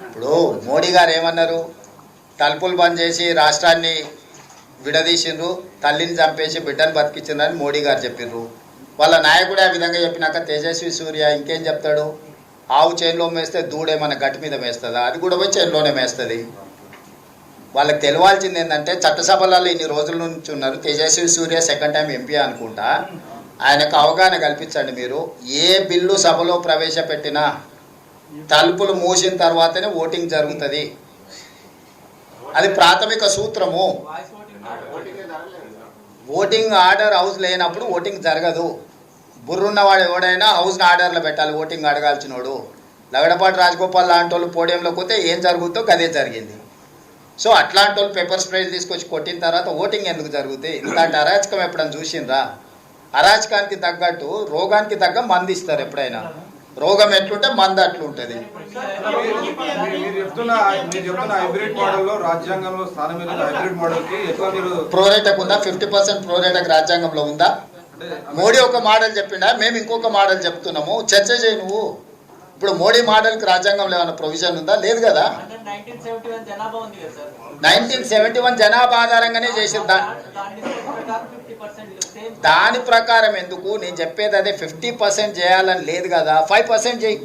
ఇప్పుడు మోడీ గారు ఏమన్నారు? తలుపులు బంద్ చేసి రాష్ట్రాన్ని విడదీసిండ్రు, తల్లిని చంపేసి బిడ్డను బతికించిండ్రని మోడీ గారు చెప్పిర్రు. వాళ్ళ నాయకుడే ఆ విధంగా చెప్పినాక తేజస్వి సూర్య ఇంకేం చెప్తాడు? ఆవు చేనులో మేస్తే దూడే మన గట్టి మీద మేస్తుందా? అది కూడా పోయి చేనులోనే మేస్తుంది. వాళ్ళకి తెలియాల్సింది ఏంటంటే చట్టసభలలో ఇన్ని రోజుల నుంచి ఉన్నారు. తేజస్వి సూర్య సెకండ్ టైం ఎంపీ అనుకుంటా. ఆయనకు అవగాహన కల్పించండి. మీరు ఏ బిల్లు సభలో ప్రవేశపెట్టినా తలుపులు మూసిన తర్వాతనే ఓటింగ్ జరుగుతుంది. అది ప్రాథమిక సూత్రము. ఓటింగ్ ఆర్డర్ హౌస్ లేనప్పుడు ఓటింగ్ జరగదు. బుర్రున్నవాడు ఎవడైనా హౌస్ని ఆర్డర్లో పెట్టాలి. ఓటింగ్ అడగాల్సినోడు. లగడపాటి రాజగోపాల్ లాంటి వాళ్ళు పోడియంలోకి పోతే ఏం జరుగుతుందో గదే జరిగింది. సో అట్లాంటి వాళ్ళు పేపర్ స్ప్రేలు తీసుకొచ్చి కొట్టిన తర్వాత ఓటింగ్ ఎందుకు జరుగుతాయి? ఇంతటి అరాచకం ఎప్పుడైనా చూసిండ్రా? అరాచకానికి తగ్గట్టు రోగానికి తగ్గ మంది ఇస్తారు. ఎప్పుడైనా రోగం ఎట్లుంటే మంది అట్లుంటుంది. ప్రోరేటకు ఉందా? 50% ప్రోరేటకు రాజ్యాంగంలో ఉందా? మోడీ ఒక మోడల్ చెప్పిండా, మేము ఇంకొక మోడల్ చెప్తున్నాము. చర్చ చేయి నువ్వు. ఇప్పుడు మోడీ మోడల్కి రాజ్యాంగంలో ఏమైనా ప్రొవిజన్ ఉందా? లేదు కదా. 1971 జనాభా ఆధారంగానే చేసిన దాని ప్రకారం ఎందుకు? నేను చెప్పేది అదే. 50% చేయాలని లేదు కదా, 5% చేయి.